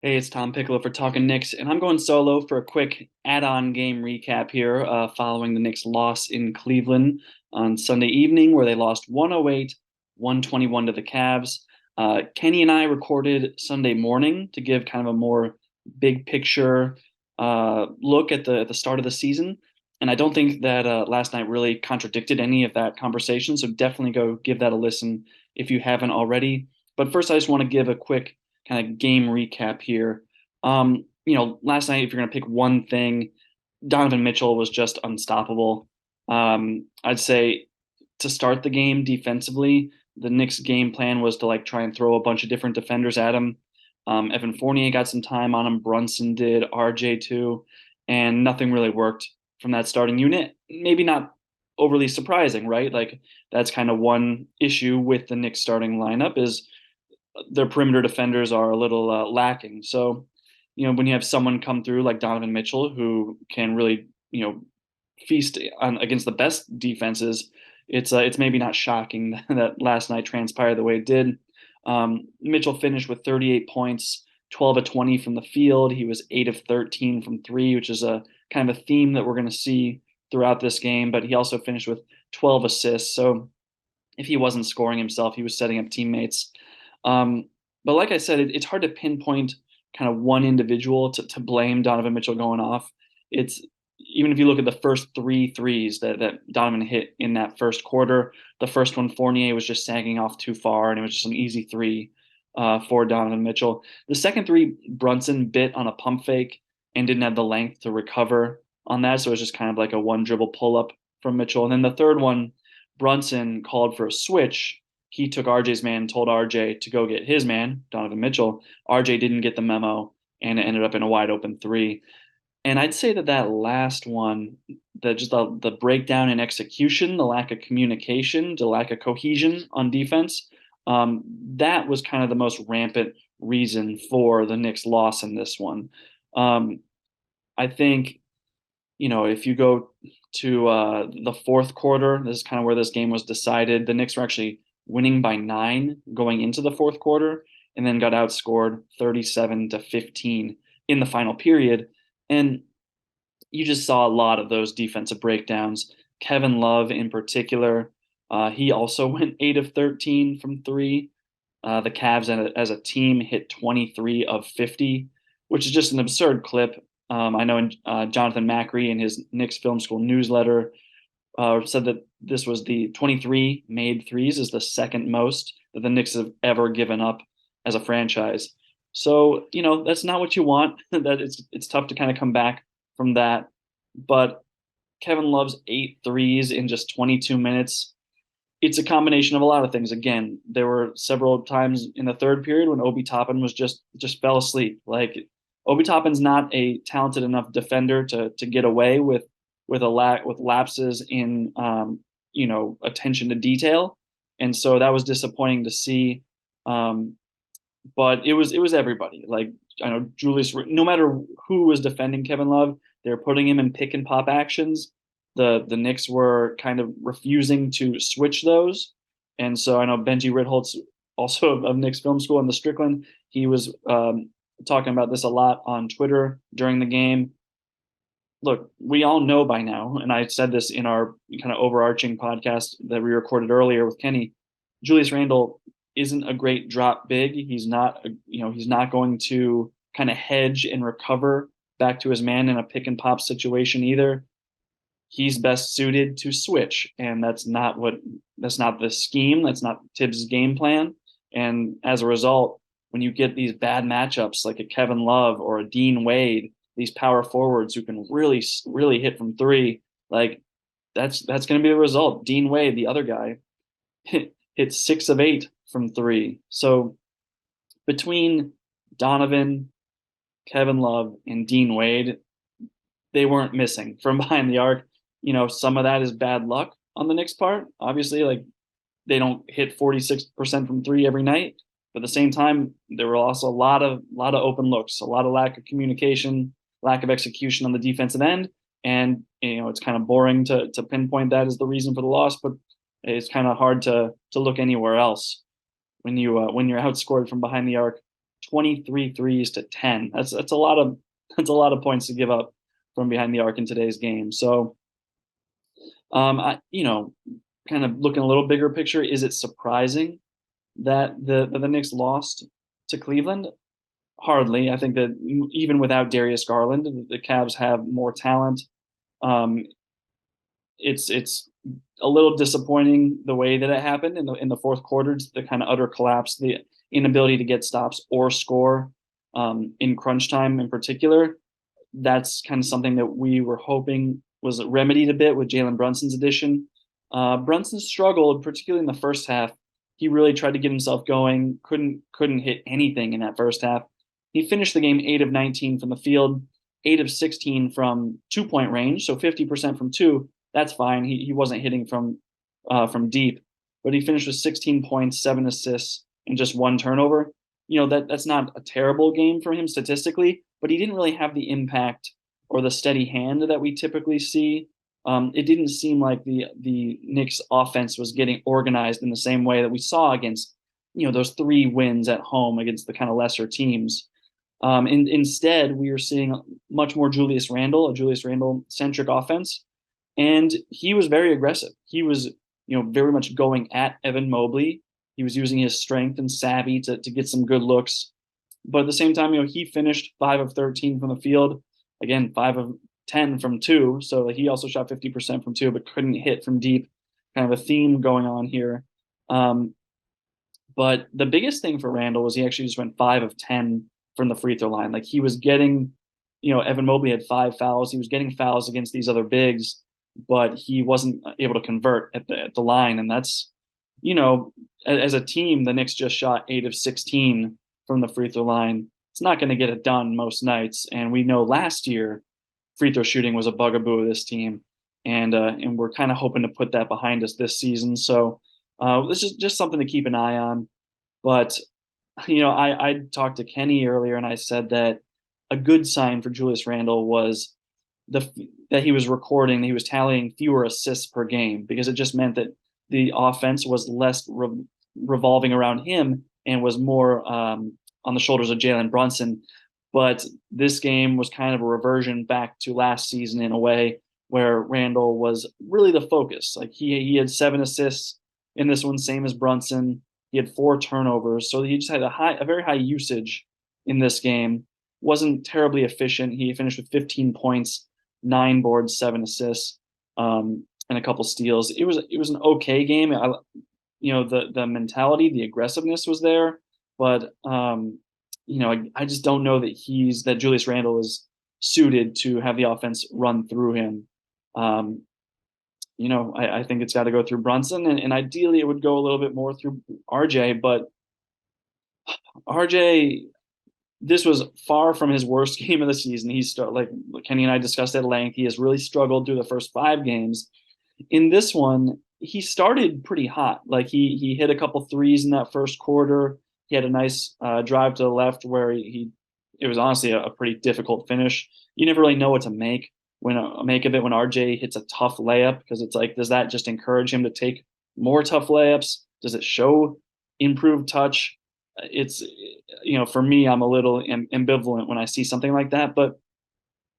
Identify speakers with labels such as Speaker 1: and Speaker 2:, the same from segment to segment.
Speaker 1: Hey, it's Tom Piccolo for Talkin Knicks, and I'm going solo for a quick add-on game recap here, following the Knicks' loss in Cleveland on Sunday evening, where they lost 108-121 to the Cavs. Kenny and I recorded Sunday morning to give kind of a more big picture look at the start of the season, and I don't think that last night really contradicted any of that conversation. So definitely go give that a listen if you haven't already. But first, I just want to give a quick kind of game recap here. Last night, if you're going to pick one thing, Donovan Mitchell was just unstoppable. I'd say to start the game defensively, the Knicks' game plan was to like try and throw a bunch of different defenders at him. Evan Fournier got some time on him. Brunson did. RJ too, and nothing really worked from that starting unit. Maybe not overly surprising, right? Like that's kind of one issue with the Knicks starting lineup is their perimeter defenders are a little lacking. So, when you have someone come through like Donovan Mitchell who can really, feast on against the best defenses, it's maybe not shocking that last night transpired the way it did. Mitchell finished with 38 points, 12 of 20 from the field. He was 8 of 13 from three, which is a kind of a theme that we're going to see throughout this game. But he also finished with 12 assists. So if he wasn't scoring himself, he was setting up teammates. Um, but like I said, it's hard to pinpoint kind of one individual to blame Donovan Mitchell going off. It's even if you look at the first three threes that Donovan hit in that first quarter, the first one Fournier was just sagging off too far, and it was just an easy three for Donovan Mitchell. The second three, Brunson bit on a pump fake and didn't have the length to recover on that, so it was just kind of like a one dribble pull up from Mitchell. And then the third one, Brunson called for a switch. He took RJ's man, told RJ to go get his man, Donovan Mitchell. RJ didn't get the memo, and it ended up in a wide open three. And I'd say that last one, the breakdown in execution, the lack of communication, the lack of cohesion on defense, that was kind of the most rampant reason for the Knicks' loss in this one. Um, I think if you go to the fourth quarter, this is kind of where this game was decided. The Knicks were actually winning by 9 going into the fourth quarter, and then got outscored 37-15 in the final period. And you just saw a lot of those defensive breakdowns. Kevin Love, in particular, he also went 8 of 13 from three. The Cavs, as a team, hit 23 of 50, which is just an absurd clip. I know Jonathan Macri in his Knicks Film School newsletter said that this was the 23 made threes is the second most that the Knicks have ever given up as a franchise. So, that's not what you want. That it's tough to kind of come back from that. But Kevin Love's 8 threes in just 22 minutes. It's a combination of a lot of things. Again, there were several times in the third period when Obi Toppin was just fell asleep. Like Obi Toppin's not a talented enough defender to get away with lapses in attention to detail, and so that was disappointing to see. But it was everybody. Like I know Julius, no matter who was defending Kevin Love, they're putting him in pick and pop actions. The Knicks were kind of refusing to switch those, and so I know Benji Ritholtz, also of Knicks Film School and the Strickland, he was talking about this a lot on Twitter during the game. Look, we all know by now, and I said this in our kind of overarching podcast that we recorded earlier with Kenny. Julius Randle isn't a great drop big. He's not going to kind of hedge and recover back to his man in a pick and pop situation either. He's best suited to switch, and that's not the scheme. That's not Tibbs' game plan. And as a result, when you get these bad matchups like a Kevin Love or a Dean Wade, these power forwards who can really, really hit from three, like that's going to be the result. Dean Wade, the other guy, hit 6 of 8 from three. So between Donovan, Kevin Love, and Dean Wade, they weren't missing from behind the arc. Some of that is bad luck on the Knicks' part. Obviously, like they don't hit 46% from three every night. But at the same time, there were also a lot of open looks, a lot of lack of communication, lack of execution on the defensive end. And it's kind of boring to pinpoint that as the reason for the loss, but it's kind of hard to look anywhere else when you're outscored from behind the arc 23 threes to 10. That's a lot of that's a lot of points to give up from behind the arc in today's game. So kind of looking a little bigger picture, is it surprising that the Knicks lost to Cleveland? Hardly. I think that even without Darius Garland, the Cavs have more talent. Um, it's a little disappointing the way that it happened in the fourth quarter, the kind of utter collapse, the inability to get stops or score in crunch time in particular. That's kind of something that we were hoping was remedied a bit with Jalen Brunson's addition. Brunson struggled, particularly in the first half. He really tried to get himself going, couldn't hit anything in that first half. He finished the game 8 of 19 from the field, 8 of 16 from 2 point range, so 50% from two. That's fine. He wasn't hitting from deep, but he finished with 16 points, 7 assists, and just one turnover. That's not a terrible game for him statistically, but he didn't really have the impact or the steady hand that we typically see. It didn't seem like the Knicks offense was getting organized in the same way that we saw against those 3 wins at home against the kind of lesser teams. Instead, we are seeing much more a Julius Randle centric offense, and he was very aggressive. He was very much going at Evan Mobley. He was using his strength and savvy to get some good looks, but at the same time, he finished 5 of 13 from the field. Again, 5 of 10 from two, so he also shot 50% from two, but couldn't hit from deep. Kind of a theme going on here. But the biggest thing for Randall was he actually just went 5 of 10 from the free throw line. Like he was getting, Evan Mobley had 5 fouls. He was getting fouls against these other bigs, but he wasn't able to convert at the line. And that's, as a team, the Knicks just shot 8 of 16 from the free throw line. It's not going to get it done most nights. And we know last year, free throw shooting was a bugaboo of this team. And we're kind of hoping to put that behind us this season. So this is just something to keep an eye on. But I talked to Kenny earlier, and I said that a good sign for Julius Randle was that he was recording, he was tallying fewer assists per game, because it just meant that the offense was less revolving around him and was more on the shoulders of Jalen Brunson. But this game was kind of a reversion back to last season in a way, where Randle was really the focus. Like he had 7 assists in this one, same as Brunson. He had 4 turnovers, so he just had a very high usage in this game. Wasn't terribly efficient. He finished with 15 points, 9 boards, 7 assists, and a couple steals. It was an okay game. The mentality, the aggressiveness was there, but I just don't know that Julius Randle is suited to have the offense run through him. I think it's got to go through Brunson, and ideally it would go a little bit more through RJ, but RJ, this was far from his worst game of the season. Like Kenny and I discussed at length, he has really struggled through the first 5 games. In this one, he started pretty hot. Like he hit a couple threes in that first quarter. He had a nice drive to the left where it was honestly a pretty difficult finish. You never really know what to make of it when RJ hits a tough layup, because it's like, does that just encourage him to take more tough layups? Does it show improved touch? It's for me, I'm a little ambivalent when I see something like that. But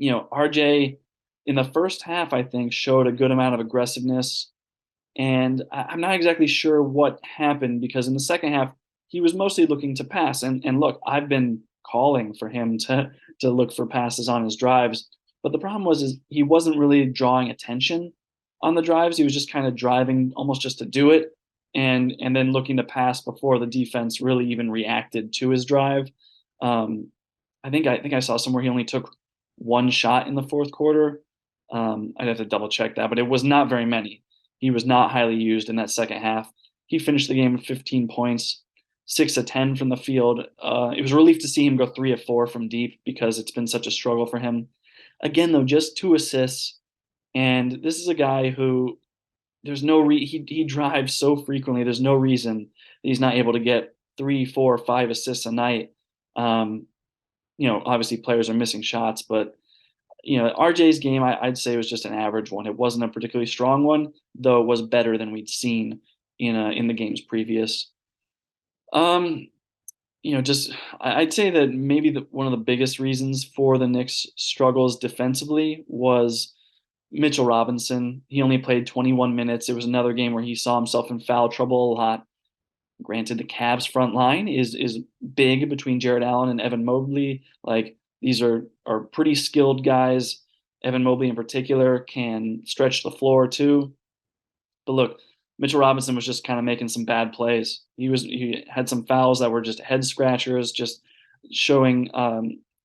Speaker 1: RJ in the first half, I think, showed a good amount of aggressiveness, and I'm not exactly sure what happened, because in the second half he was mostly looking to pass. And look, I've been calling for him to look for passes on his drives. But the problem is he wasn't really drawing attention on the drives. He was just kind of driving almost just to do it, and then looking to pass before the defense really even reacted to his drive. I think I saw somewhere he only took 1 shot in the fourth quarter. I'd have to double check that, but it was not very many. He was not highly used in that second half. He finished the game with 15 points, 6 of 10 from the field. It was a relief to see him go 3 of 4 from deep, because it's been such a struggle for him. Again, though, just 2 assists, and this is a guy who he drives so frequently. There's no reason that he's not able to get 3, 4, 5 assists a night. Obviously players are missing shots, but RJ's game, I'd say, was just an average one. It wasn't a particularly strong one, though it was better than we'd seen in the games previous. just I'd say that maybe one of the biggest reasons for the Knicks' struggles defensively was Mitchell Robinson. He only played 21 minutes. It was another game where he saw himself in foul trouble a lot. Granted, the Cavs front line is big between Jared Allen and Evan Mobley. Like these are pretty skilled guys. Evan Mobley in particular can stretch the floor too. But look, Mitchell Robinson was just kind of making some bad plays. He had some fouls that were just head scratchers, just showing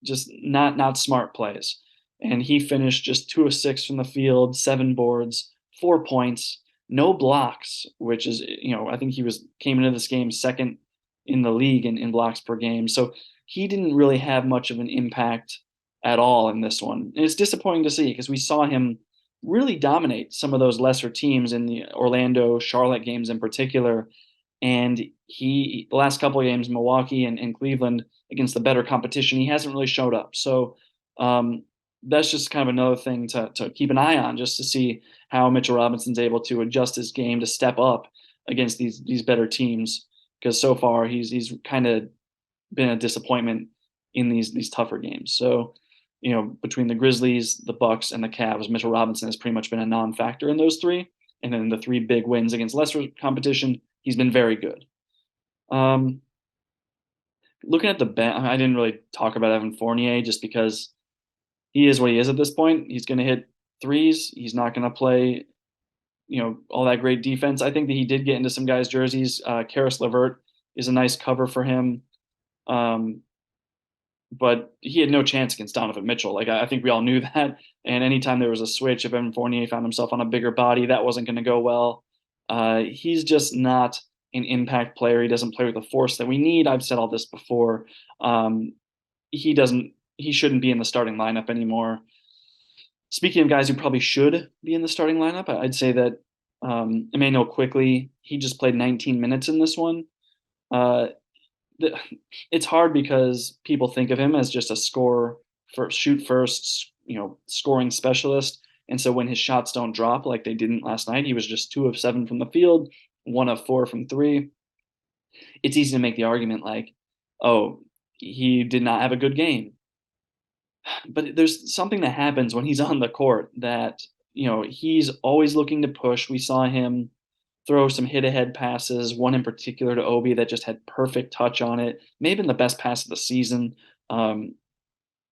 Speaker 1: just not smart plays. And he finished just 2 of 6 from the field, 7 boards, 4 points, no blocks, which is I think he was came into this game second in the league in blocks per game. So he didn't really have much of an impact at all in this one. And it's disappointing to see because we saw him really dominate some of those lesser teams in the Orlando, Charlotte games in particular. And the last couple of games, Milwaukee and Cleveland against the better competition, he hasn't really showed up. So um, that's just kind of another thing to keep an eye on, just to see how Mitchell Robinson's able to adjust his game to step up against these better teams. Because so far he's kind of been a disappointment in these tougher games. So, between the Grizzlies, the Bucks, and the Cavs, Mitchell Robinson has pretty much been a non-factor in those three. And then the three big wins against lesser competition, he's been very good. Um, Looking at the bench, I didn't really talk about Evan Fournier just because he is what he is at this point. He's going to hit threes. He's not going to play, all that great defense. I think that he did get into some guys' jerseys. Karis LeVert is a nice cover for him. Um, but he had no chance against Donovan Mitchell. Like I think we all knew that. And anytime there was a switch, if Evan Fournier found himself on a bigger body, that wasn't going to go well. He's just not an impact player. He doesn't play with the force that we need. I've said all this before. Um, he doesn't. He shouldn't be in the starting lineup anymore. Speaking of guys who probably should be in the starting lineup, I'd say that Emmanuel quickly. He just played 19 minutes in this one. Uh, the, it's hard because people think of him as just a score for shoot first, scoring specialist. And so when his shots don't drop like they didn't last night, he was just 2 of 7 from the field, 1 of 4 from three. It's easy to make the argument like, oh, he did not have a good game. But there's something that happens when he's on the court that, he's always looking to push. We saw him throw some hit ahead passes, one in particular to Obi that just had perfect touch on it, maybe been the best pass of the season. And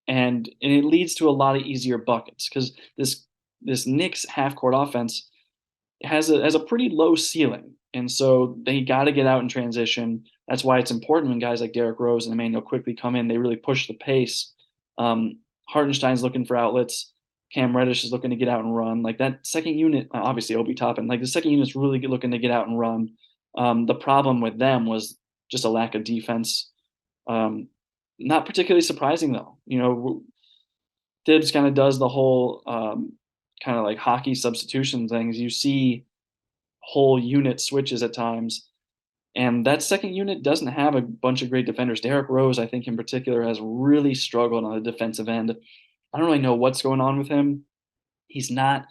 Speaker 1: it leads to a lot of easier buckets because this Knicks half court offense has a pretty low ceiling, and so they got to get out in transition. That's why it's important when guys like Derrick Rose and Emmanuel quickly come in. They really push the pace. Um, Hartenstein's looking for outlets. Cam Reddish is looking to get out and run. Like that second unit, obviously Obi Toppin. Like the second unit's really looking to get out and run. The problem with them was just a lack of defense. Um, Not particularly surprising though. Tibbs kind of does the whole kind of like hockey substitution things. You see whole unit switches at times, and that second unit doesn't have a bunch of great defenders. Derrick Rose, I think in particular, has really struggled on the defensive end. I don't really know what's going on with him. He's not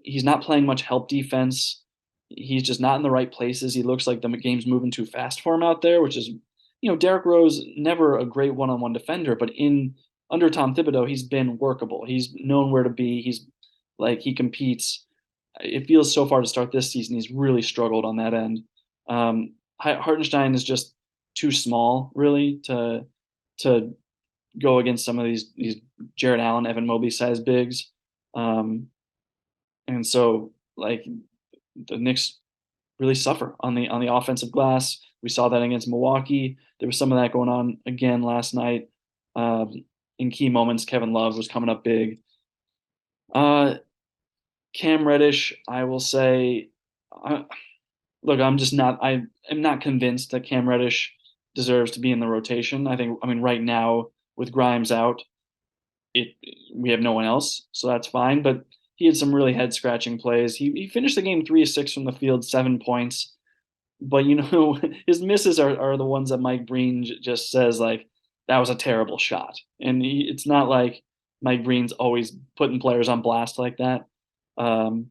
Speaker 1: he's not playing much help defense. He's just not in the right places. He looks like the game's moving too fast for him out there, which is, Derrick Rose never a great one-on-one defender, but in under Tom Thibodeau, he's been workable. He's known where to be. He competes. It feels so far to start this season, he's really struggled on that end. Hartenstein is just too small, really, to go against some of these Jared Allen, Evan Mobley size bigs. Um, and so like the Knicks really suffer on the offensive glass. We saw that against Milwaukee. There was some of that going on again last night. In key moments, Kevin Love was coming up big. Uh, Cam Reddish, I will say, look, I am not convinced that Cam Reddish deserves to be in the rotation. I mean, right now with Grimes out, it we have no one else, so that's fine. But he had some really head scratching plays. He finished the game 3 of 6 from the field, 7 points. But his misses are the ones that Mike Breen just says like that was a terrible shot, and it's not like Mike Breen's always putting players on blast like that. Um,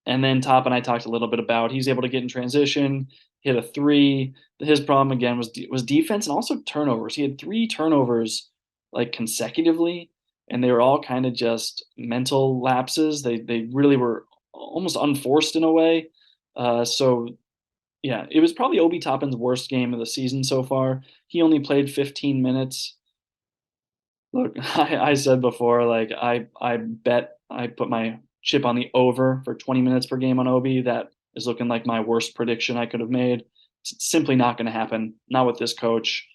Speaker 1: And then Top and I talked a little bit about he's able to get in transition, hit a three. His problem again was defense and also turnovers. He had three turnovers like consecutively, and they were all kind of just mental lapses. They really were almost unforced in a way. So yeah, it was probably Obi Toppin's worst game of the season so far. He only played 15 minutes. Look, I said before, like I bet I put my chip on the over for 20 minutes per game on Obi. That is looking like my worst prediction I could have made. It's simply not going to happen. Not with this coach,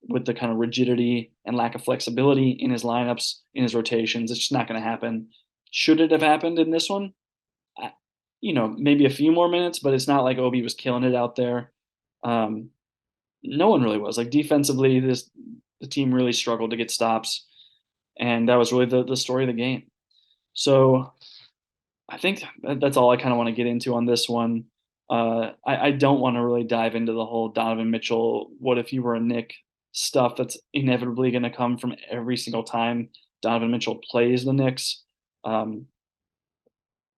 Speaker 1: with the kind of rigidity and lack of flexibility in his lineups, in his rotations. It's just not going to happen. Should it have happened in this one? I, maybe a few more minutes, but it's not like Obi was killing it out there. Um, no one really was. Like defensively, the team really struggled to get stops, and that was really the story of the game. So I think that's all I kind of want to get into on this one. I don't want to really dive into the whole Donovan Mitchell, what if you were a Nick stuff that's inevitably going to come from every single time Donovan Mitchell plays the Knicks. Um,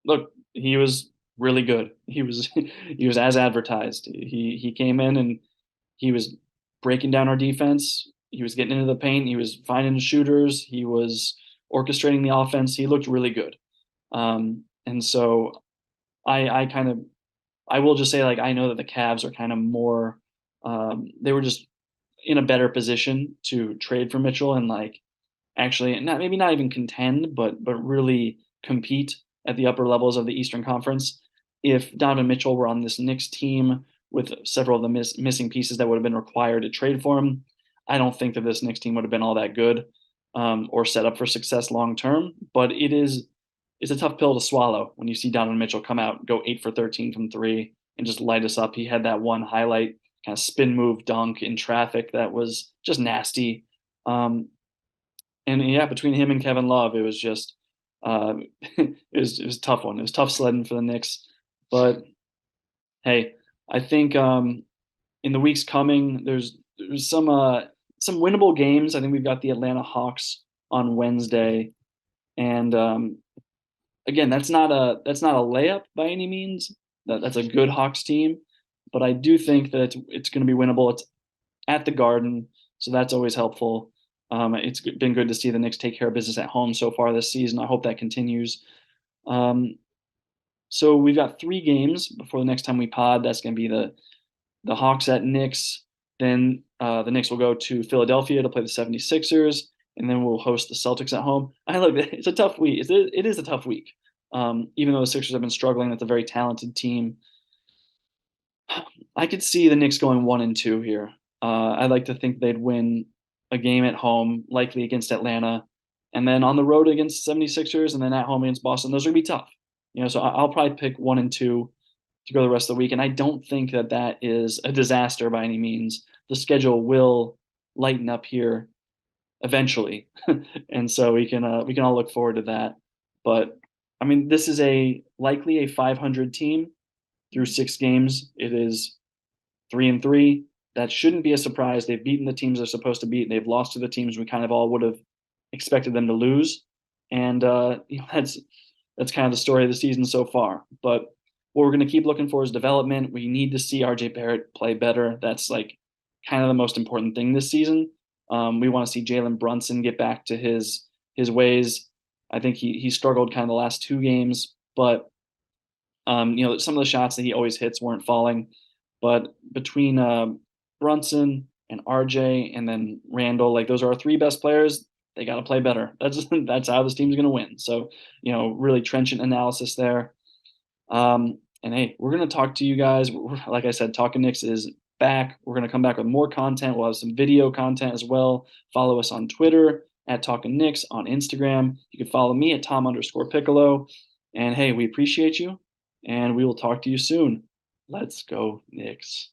Speaker 1: Look, he was really good. He was he was as advertised. He came in and he was breaking down our defense. He was getting into the paint. He was finding shooters. He was orchestrating the offense. He looked really good. And so I kind of I will just say like I know that the Cavs are kind of more they were just in a better position to trade for Mitchell and like actually not maybe not even contend, but really compete at the upper levels of the Eastern Conference. If Donovan Mitchell were on this Knicks team with several of the missing pieces that would have been required to trade for him, I don't think that this Knicks team would have been all that good or set up for success long term. But it's a tough pill to swallow when you see Donovan Mitchell come out, go 8 for 13 from three, and just light us up. He had that one highlight kind of spin move dunk in traffic that was just nasty. Um, and yeah, between him and Kevin Love, it was just it was a tough one. It was tough sledding for the Knicks, but hey, I think in the weeks coming, there's some winnable games. I think we've got the Atlanta Hawks on Wednesday, and again, that's not a layup by any means. That's a good Hawks team, but I do think that it's going to be winnable. It's at the Garden, so that's always helpful. It's been good to see the Knicks take care of business at home so far this season. I hope that continues. Um, so we've got three games before the next time we pod. That's going to be the Hawks at Knicks. Then the Knicks will go to Philadelphia to play the 76ers, and then we'll host the Celtics at home. I look, it's a tough week. It is a tough week. Even though the Sixers have been struggling, that's a very talented team. I could see the Knicks going 1-2 here. I'd like to think they'd win a game at home, likely against Atlanta, and then on the road against 76ers, and then at home against Boston. Those are gonna be tough. So I'll probably pick 1-2 to go the rest of the week, and I don't think that that is a disaster by any means. The schedule will lighten up here eventually, and so we can all look forward to that. But I mean, this is a likely a 500 team through 6 games. It is 3-3. That shouldn't be a surprise. They've beaten the teams they're supposed to beat. They've lost to the teams we kind of all would have expected them to lose, and that's kind of the story of the season so far. But what we're going to keep looking for is development. We need to see RJ Barrett play better. That's like kind of the most important thing this season. We want to see Jalen Brunson get back to his ways. I think he struggled kind of the last 2 games, but some of the shots that he always hits weren't falling. But between Brunson and RJ and then Randall, like those are our 3 best players. They got to play better. That's how this team's going to win. So really trenchant analysis there. And hey, we're going to talk to you guys. Like I said, Talkin Knicks is back. We're going to come back with more content. We'll have some video content as well. Follow us on Twitter at Talkin Knicks, on Instagram. You can follow me at Tom_Piccolo. And hey, we appreciate you, and we will talk to you soon. Let's go, Knicks.